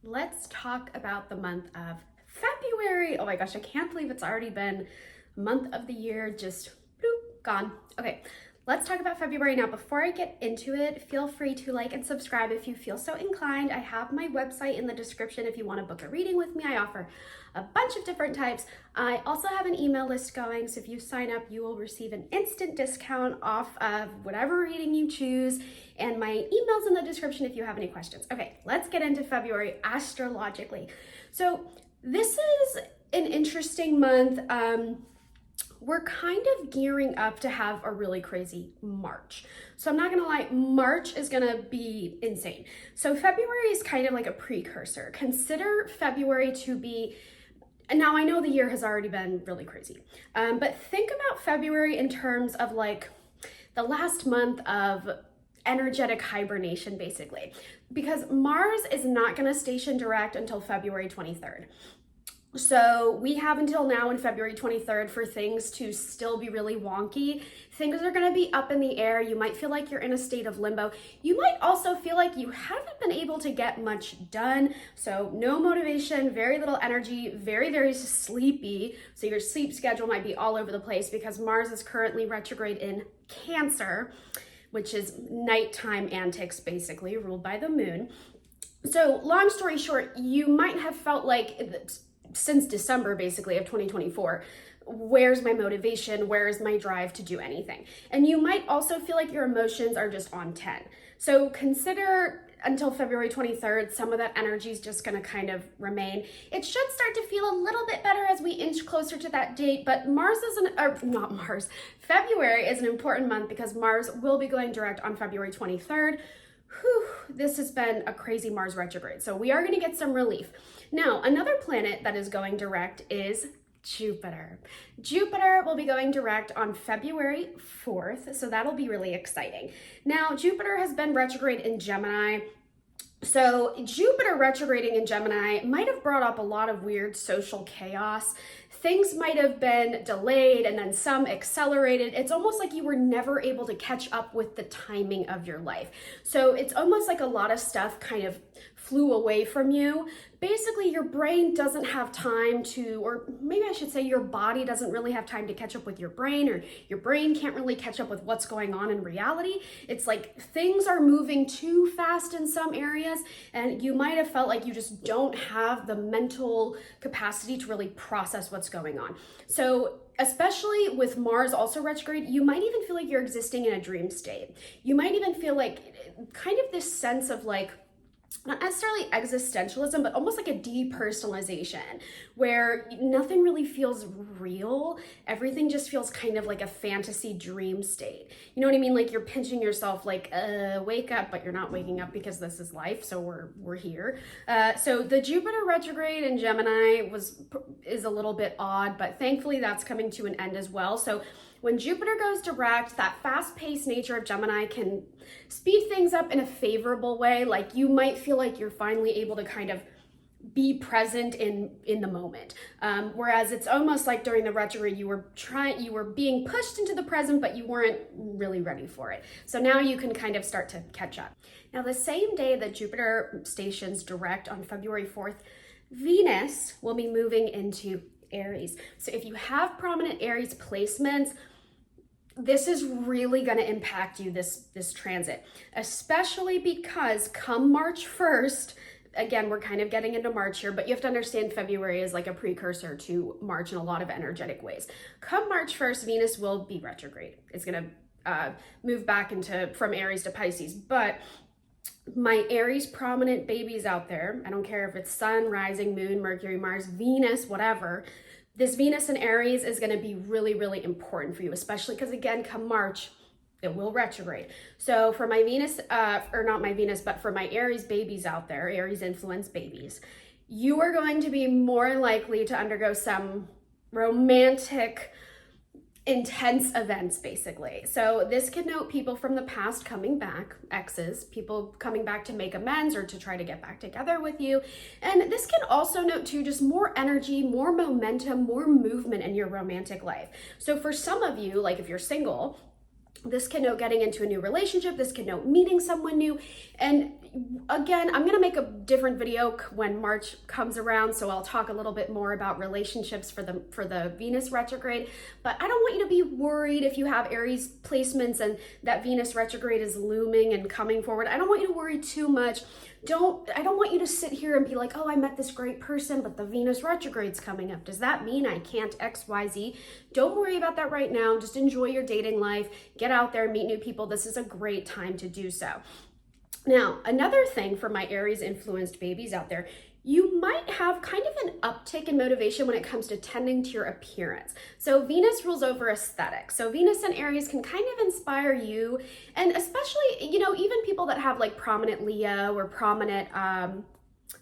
let's talk about the month of February. Oh my gosh, I can't believe it's already been a month of the year, just bloop, gone. Okay, let's talk about February. Now, before I get into it, feel free to like and subscribe if you feel so inclined. I have my website in the description if you want to book a reading with me. I offer a bunch of different types. I also have an email list going, so if you sign up, you will receive an instant discount off of whatever reading you choose. And my email's in the description if you have any questions. Okay, let's get into February astrologically. So this is an interesting month. We're kind of gearing up to have a really crazy March. So I'm not gonna lie, March is gonna be insane. So February is kind of like a precursor. Consider February to be, now I know the year has already been really crazy, but think about February in terms of like the last month of energetic hibernation, basically, because Mars is not going to station direct until February 23rd. So we have until now in February 23rd for things to still be really wonky. Things are going to be up in the air. You might feel like you're in a state of limbo. You might also feel like you haven't been able to get much done. So no motivation, very little energy, very, very sleepy. So your sleep schedule might be all over the place because Mars is currently retrograde in Cancer, which is nighttime antics, basically, ruled by the moon. So long story short, you might have felt like since December, basically, of 2024, where's my motivation? Where is my drive to do anything? And you might also feel like your emotions are just on 10. So consider until February 23rd, some of that energy is just going to kind of remain. It should start to feel a little bit better as we inch closer to that date, but February is an important month because Mars will be going direct on February 23rd. Whew, this has been a crazy Mars retrograde, so we are going to get some relief. Now, another planet that is going direct is Jupiter. Jupiter will be going direct on February 4th, so that'll be really exciting. Now, Jupiter has been retrograde in Gemini. So Jupiter retrograding in Gemini might have brought up a lot of weird social chaos. Things might have been delayed and then some accelerated. It's almost like you were never able to catch up with the timing of your life. So it's almost like a lot of stuff kind of flew away from you. Basically, your brain doesn't have time to, or maybe I should say your body doesn't really have time to catch up with your brain, or your brain can't really catch up with what's going on in reality. It's like things are moving too fast in some areas, and you might have felt like you just don't have the mental capacity to really process what's going on. So especially with Mars also retrograde, you might even feel like you're existing in a dream state. You might even feel like kind of this sense of like, not necessarily existentialism, but almost like a depersonalization where nothing really feels real. Everything just feels kind of like a fantasy dream state. You know what I mean? Like you're pinching yourself like, wake up, but you're not waking up because this is life. So we're here. So the Jupiter retrograde in Gemini is a little bit odd, but thankfully that's coming to an end as well. So when Jupiter goes direct, that fast-paced nature of Gemini can speed things up in a favorable way. Like you might feel like you're finally able to kind of be present in the moment. Whereas it's almost like during the retrograde, you were being pushed into the present, but you weren't really ready for it. So now you can kind of start to catch up. Now, the same day that Jupiter stations direct on February 4th, Venus will be moving into Aries. So if you have prominent Aries placements, this is really going to impact you, this transit, especially because come March 1st, again, we're kind of getting into March here, but you have to understand February is like a precursor to March in a lot of energetic ways. Come March 1st, Venus will be retrograde. It's going to move back from Aries to Pisces, but my Aries prominent babies out there, I don't care if it's Sun, Rising, Moon, Mercury, Mars, Venus, whatever, this Venus in Aries is going to be really, really important for you, especially because, again, come March, it will retrograde. So for my Venus, or not my Venus, but for my Aries babies out there, Aries influenced babies, you are going to be more likely to undergo some romantic, intense events, basically. So this can note people from the past coming back, exes, people coming back to make amends or to try to get back together with you. And this can also note too, just more energy, more momentum, more movement in your romantic life. So for some of you, like if you're single, this can note getting into a new relationship. This can note meeting someone new. And again, I'm going to make a different video when March comes around, so I'll talk a little bit more about relationships for the Venus retrograde. But I don't want you to be worried if you have Aries placements and that Venus retrograde is looming and coming forward. I don't want you to worry too much. I don't want you to sit here and be like, oh, I met this great person, but the Venus retrograde's coming up. Does that mean I can't X, Y, Z? Don't worry about that right now. Just enjoy your dating life. Get out there, meet new people. This is a great time to do so. Now, another thing for my Aries influenced babies out there, you might have kind of an uptick in motivation when it comes to tending to your appearance. So Venus rules over aesthetics. So Venus and Aries can kind of inspire you, and especially, even people that have like prominent Leo or prominent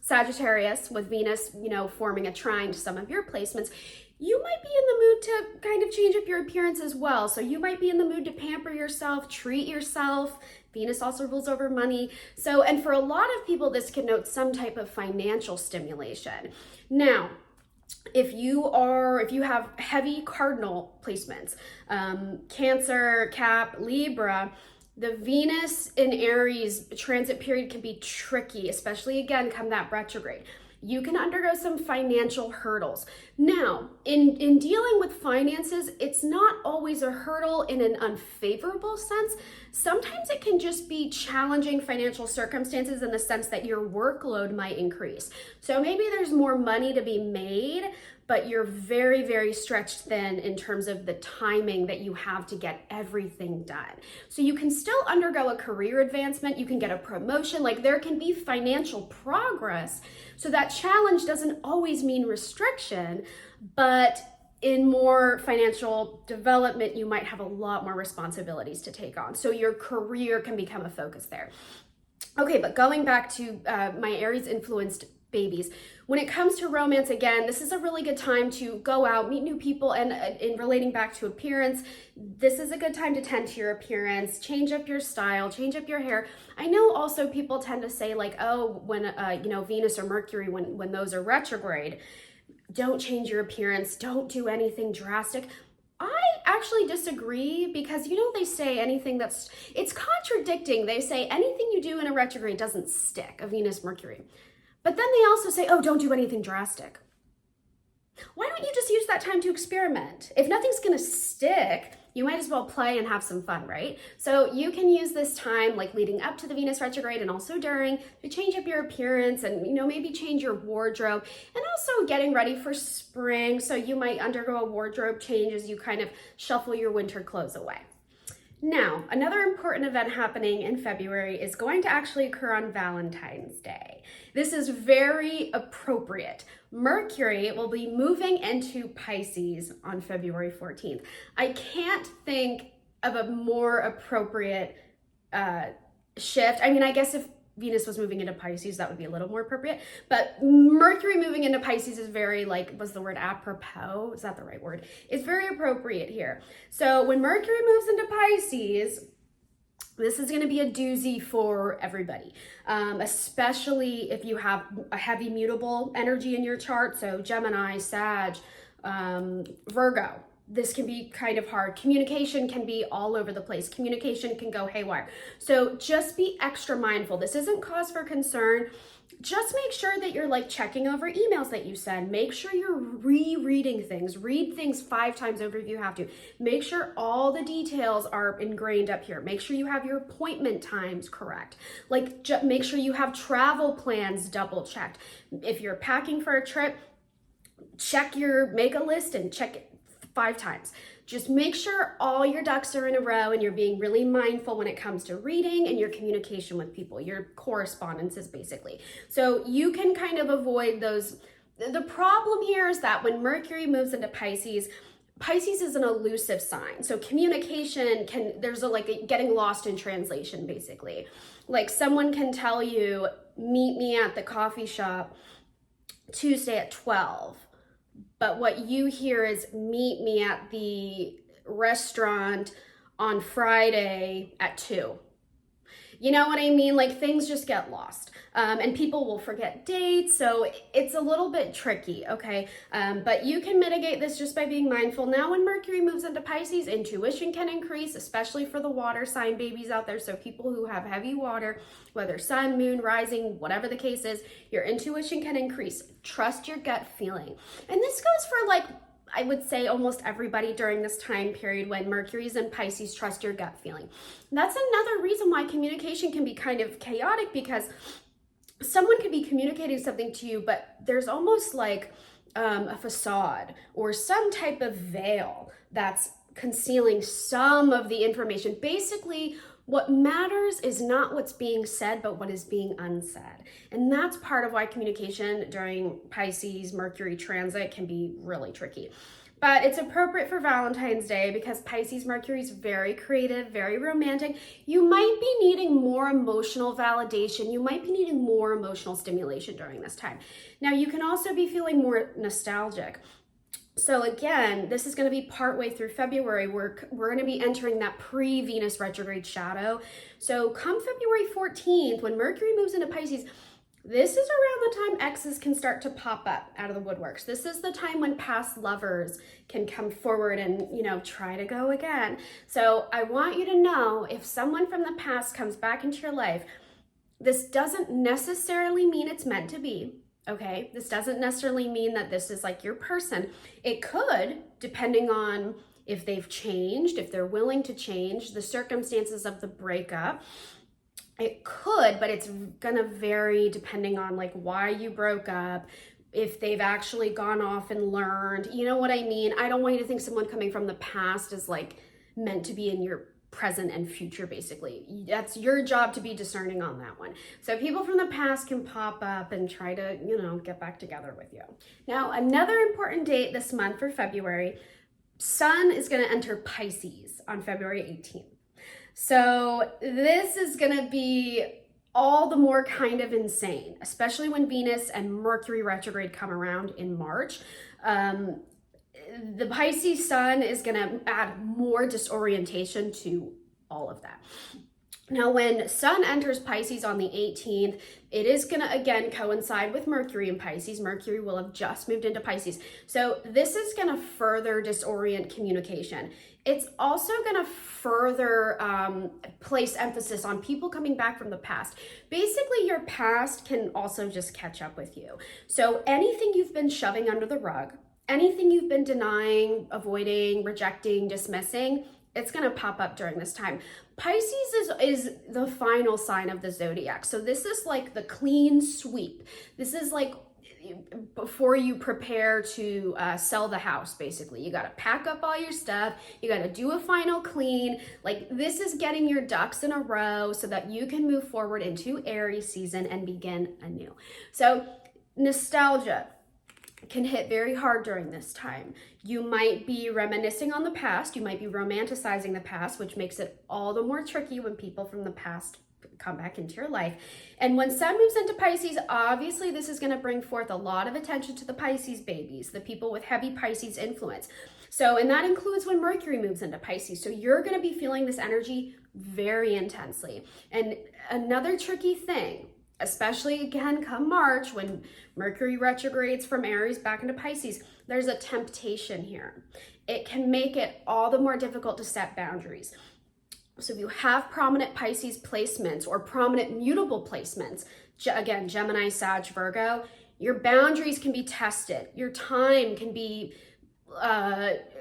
Sagittarius with Venus, forming a trine to some of your placements, you might be in the mood to kind of change up your appearance as well. So you might be in the mood to pamper yourself, treat yourself. Venus also rules over money. So, and for a lot of people, this connotes some type of financial stimulation. Now, if you have heavy cardinal placements, Cancer, Cap, Libra, the Venus in Aries transit period can be tricky, especially again, come that retrograde. You can undergo some financial hurdles. Now, in dealing with finances, it's not always a hurdle in an unfavorable sense. Sometimes it can just be challenging financial circumstances in the sense that your workload might increase. So maybe there's more money to be made, but you're very, very stretched thin in terms of the timing that you have to get everything done. So you can still undergo a career advancement, you can get a promotion, like there can be financial progress. So that challenge doesn't always mean restriction, but in more financial development, you might have a lot more responsibilities to take on. So your career can become a focus there. Okay, but going back to my Aries influenced babies. When it comes to romance, again, this is a really good time to go out, meet new people, and in relating back to appearance, this is a good time to tend to your appearance, change up your style, change up your hair. I know also people tend to say like, oh, when, Venus or Mercury, when those are retrograde, don't change your appearance, don't do anything drastic. I actually disagree because, they say it's contradicting. They say anything you do in a retrograde doesn't stick, a Venus, Mercury. But then they also say, oh, don't do anything drastic. Why don't you just use that time to experiment? If nothing's gonna stick, you might as well play and have some fun, right? So you can use this time, like leading up to the Venus retrograde and also during, to change up your appearance and, maybe change your wardrobe, and also getting ready for spring. So you might undergo a wardrobe change as you kind of shuffle your winter clothes away. Now, another important event happening in February is going to actually occur on Valentine's Day. This is very appropriate. Mercury will be moving into Pisces on February 14th. I can't think of a more appropriate shift. I mean, I guess if Venus was moving into Pisces, that would be a little more appropriate. But Mercury moving into Pisces is very, was the word apropos? Is that the right word? It's very appropriate here. So when Mercury moves into Pisces, this is going to be a doozy for everybody, especially if you have a heavy mutable energy in your chart. So Gemini, Sag, Virgo. This can be kind of hard. Communication can be all over the place. Communication can go haywire. So just be extra mindful. This isn't cause for concern. Just make sure that you're checking over emails that you send. Make sure you're rereading things. Read things 5 times over if you have to. Make sure all the details are ingrained up here. Make sure you have your appointment times correct. Make sure you have travel plans double checked. If you're packing for a trip, make a list and check it 5 times. Just make sure all your ducks are in a row and you're being really mindful when it comes to reading and your communication with people, your correspondences basically. So you can kind of avoid those. The problem here is that when Mercury moves into Pisces, Pisces is an elusive sign. So communication there's a getting lost in translation basically. Someone can tell you, meet me at the coffee shop Tuesday at 12. But what you hear is meet me at the restaurant on Friday at 2. You know what I mean? Things just get lost. and people will forget dates. So it's a little bit tricky, okay? But you can mitigate this just by being mindful. Now, when Mercury moves into Pisces, intuition can increase, especially for the water sign babies out there. So people who have heavy water, whether sun, moon, rising, whatever the case is, your intuition can increase. Trust your gut feeling. And this goes for, like, I would say almost everybody during this time period when Mercury's in Pisces. Trust your gut feeling. That's another reason why communication can be kind of chaotic, because someone could be communicating something to you, but there's almost like a facade or some type of veil that's concealing some of the information. Basically, what matters is not what's being said, but what is being unsaid. And that's part of why communication during Pisces Mercury transit can be really tricky. But it's appropriate for Valentine's Day because Pisces Mercury is very creative, very romantic. You might be needing more emotional validation. You might be needing more emotional stimulation during this time. Now, you can also be feeling more nostalgic. So again, this is going to be partway through February. We're going to be entering that pre-Venus retrograde shadow. So come February 14th, when Mercury moves into Pisces, this is around the time exes can start to pop up out of the woodworks. This is the time when past lovers can come forward and, try to go again. So I want you to know, if someone from the past comes back into your life, this doesn't necessarily mean it's meant to be. Okay, this doesn't necessarily mean that this is like your person. It could, depending on if they've changed, if they're willing to change, the circumstances of the breakup. It could, but it's gonna vary depending on like why you broke up, if they've actually gone off and learned, you know what I mean? I don't want you to think someone coming from the past is like meant to be in your present and future. Basically, that's your job to be discerning on that one. So people from the past can pop up and try to, get back together with you. Now, another important date this month for February, Sun is going to enter Pisces on February 18th. So this is going to be all the more kind of insane, especially when Venus and Mercury retrograde come around in March. The Pisces sun is going to add more disorientation to all of that. Now, when Sun enters Pisces on the 18th, it is going to again coincide with Mercury in Pisces. Mercury will have just moved into Pisces. So this is going to further disorient communication. It's also going to further place emphasis on people coming back from the past. Basically, your past can also just catch up with you. So anything you've been shoving under the rug, anything you've been denying, avoiding, rejecting, dismissing, it's going to pop up during this time. Pisces is the final sign of the zodiac. So this is like the clean sweep. This is like before you prepare to sell the house, basically. You got to pack up all your stuff. You got to do a final clean. Like, this is getting your ducks in a row so that you can move forward into Aries season and begin anew. So nostalgia can hit very hard during this time. You might be reminiscing on the past. You might be romanticizing the past, which makes it all the more tricky when people from the past come back into your life. And when Sun moves into Pisces, obviously this is going to bring forth a lot of attention to the Pisces babies, the people with heavy Pisces influence. So, and that includes when Mercury moves into Pisces. So you're going to be feeling this energy very intensely. And another tricky thing, especially again come March when Mercury retrogrades from Aries back into Pisces, there's a temptation here. It can make it all the more difficult to set boundaries. So if you have prominent Pisces placements or prominent mutable placements, again, Gemini, Sag, Virgo, your boundaries can be tested. Your time can be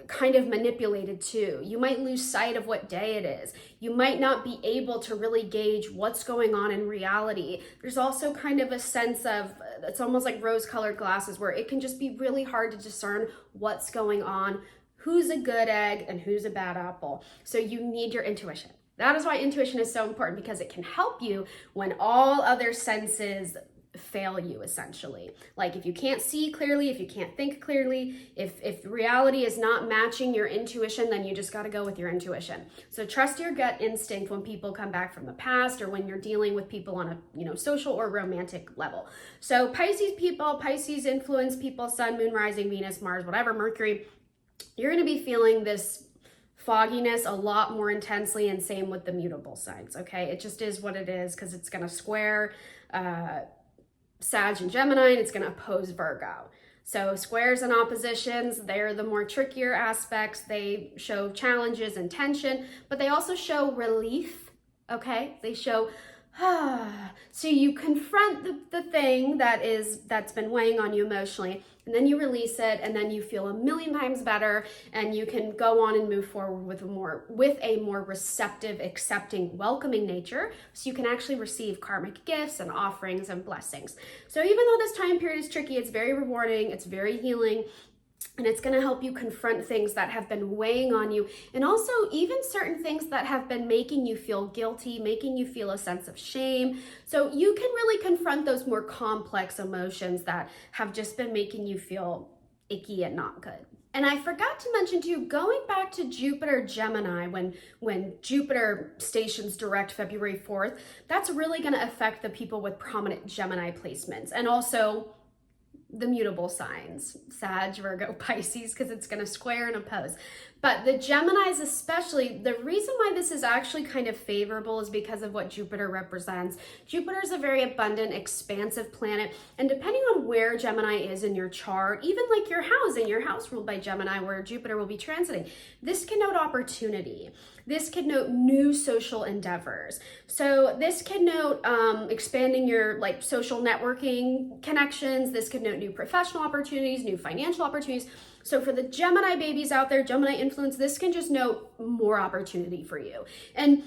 kind of manipulated too. You might lose sight of what day it is. You might not be able to really gauge what's going on in reality. There's also kind of a sense of, it's almost like rose-colored glasses, where it can just be really hard to discern what's going on, who's a good egg and who's a bad apple. So you need your intuition. That is why intuition is so important, because it can help you when all other senses fail you, essentially. Like if you can't see clearly, if you can't think clearly, if reality is not matching your intuition, then you just got to go with your intuition. So trust your gut instinct when people come back from the past, or when you're dealing with people on a social or romantic level. So Pisces people, Pisces influence people, Sun, Moon, Rising, Venus, Mars, whatever, Mercury, you're going to be feeling this fogginess a lot more intensely, and same with the mutable signs. Okay, it just is what it is, because it's going to square Sag and Gemini, and it's going to oppose Virgo. So squares and oppositions, they're the more trickier aspects. They show challenges and tension, but they also show relief, okay? They show, so you confront the thing that's been weighing on you emotionally, and then you release it, and then you feel a million times better, and you can go on and move forward with a more receptive, accepting, welcoming nature, so you can actually receive karmic gifts and offerings and blessings. So even though this time period is tricky, it's very rewarding, it's very healing, and it's going to help you confront things that have been weighing on you, and also even certain things that have been making you feel guilty, making you feel a sense of shame. So you can really confront those more complex emotions that have just been making you feel icky and not good. And I forgot to mention too, going back to Jupiter Gemini, when Jupiter stations direct February 4th, that's really going to affect the people with prominent Gemini placements, and also the mutable signs, Sag, Virgo, Pisces, because it's going to square and oppose. But the Geminis especially, the reason why this is actually kind of favorable is because of what Jupiter represents. Jupiter is a very abundant, expansive planet, and depending on where Gemini is in your chart, even like your house ruled by Gemini, where Jupiter will be transiting, this can note opportunity. This could note new social endeavors. So this could note expanding your like social networking connections. This could note new professional opportunities, new financial opportunities. So for the Gemini babies out there, Gemini influence, this can just note more opportunity for you. And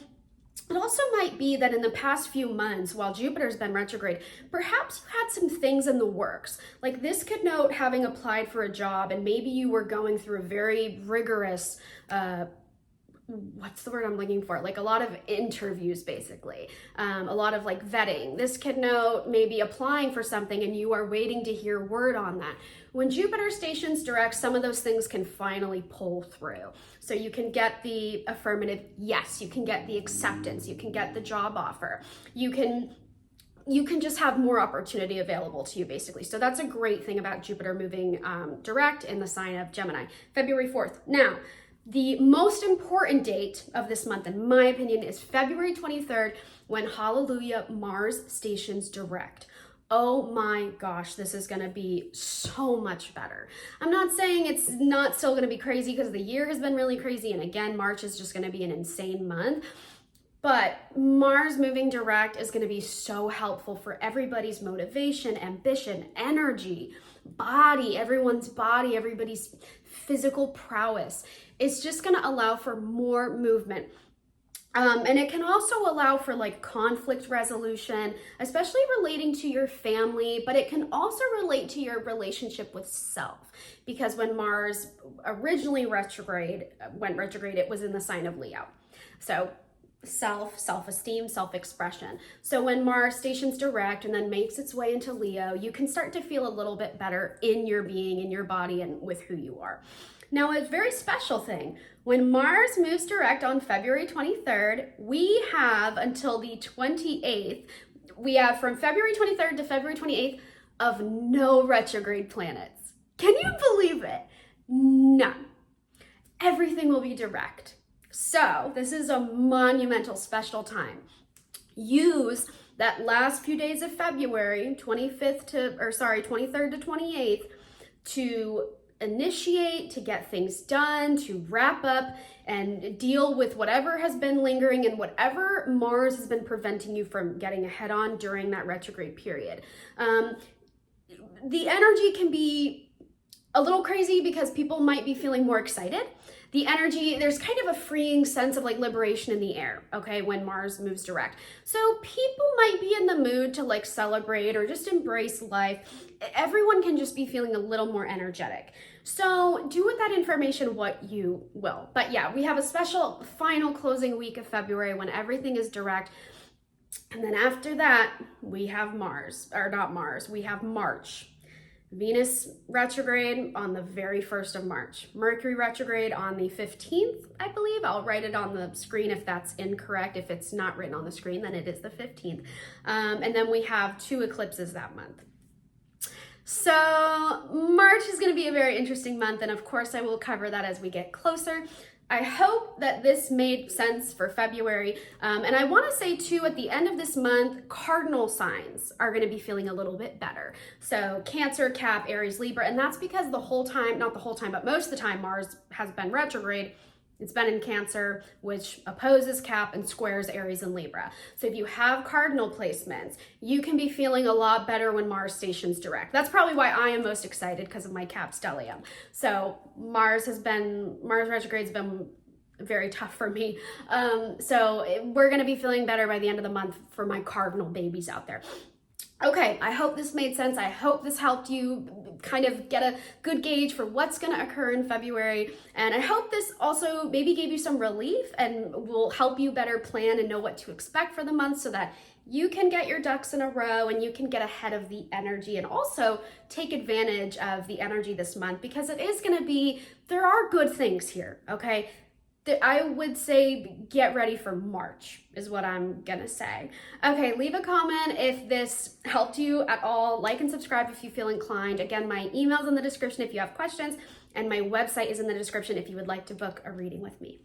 it also might be that in the past few months, while Jupiter's been retrograde, perhaps you had some things in the works. Like this could note having applied for a job, and maybe you were going through a very rigorous, what's the word I'm looking for? Like a lot of interviews, basically, a lot of like vetting. This could note maybe applying for something and you are waiting to hear word on that. When Jupiter stations direct, some of those things can finally pull through. So you can get the affirmative yes, you can get the acceptance, you can get the job offer, you can just have more opportunity available to you, basically. So that's a great thing about Jupiter moving direct in the sign of Gemini, February 4th. Now, the most important date of this month, in my opinion, is February 23rd, when Hallelujah Mars stations direct. Oh my gosh, this is gonna be so much better. I'm not saying it's not still gonna be crazy, because the year has been really crazy, and again, March is just gonna be an insane month. But Mars moving direct is gonna be so helpful for everybody's motivation, ambition, energy, everybody's physical prowess. It's just gonna allow for more movement. And it can also allow for like conflict resolution, especially relating to your family, but it can also relate to your relationship with self, because when Mars originally went retrograde, it was in the sign of Leo. So self-esteem, self-expression. So when Mars stations direct and then makes its way into Leo, you can start to feel a little bit better in your being, in your body, and with who you are. Now, a very special thing, when Mars moves direct on February 23rd, we have until the 28th, we have from February 23rd to February 28th of no retrograde planets. Can you believe it? None. Everything will be direct. So this is a monumental special time. Use that last few days of February, 23rd to 28th, to initiate, to get things done, to wrap up and deal with whatever has been lingering and whatever Mars has been preventing you from getting ahead on during that retrograde period. The energy can be a little crazy because people might be feeling more excited. The energy, there's kind of a freeing sense of like liberation in the air, okay, when Mars moves direct. So people might be in the mood to like celebrate or just embrace life. Everyone can just be feeling a little more energetic. So do with that information what you will. But yeah, we have a special final closing week of February when everything is direct. And then after that, we have we have March. Venus retrograde on the very 1st of March. Mercury retrograde on the 15th, I believe. I'll write it on the screen if that's incorrect. If it's not written on the screen, then it is the 15th. And then we have 2 eclipses that month. So March is going to be a very interesting month, and of course I will cover that as we get closer. I hope that this made sense for February. And I want to say too, at the end of this month, cardinal signs are going to be feeling a little bit better. So Cancer, Cap, Aries, Libra, and that's because the whole time, not the whole time, but most of the time Mars has been retrograde. It's been in Cancer, which opposes Cap and squares Aries and Libra. So if you have cardinal placements, you can be feeling a lot better when Mars stations direct. That's probably why I am most excited, because of my Cap stellium. So Mars retrograde's been very tough for me. So we're going to be feeling better by the end of the month for my cardinal babies out there. Okay, I hope this made sense. I hope this helped you kind of get a good gauge for what's going to occur in February. And I hope this also maybe gave you some relief and will help you better plan and know what to expect for the month, so that you can get your ducks in a row and you can get ahead of the energy and also take advantage of the energy this month, because it is going to be, there are good things here, okay? I would say get ready for March is what I'm gonna say. Okay, leave a comment if this helped you at all. Like and subscribe if you feel inclined. Again, my email's in the description if you have questions, and my website is in the description if you would like to book a reading with me.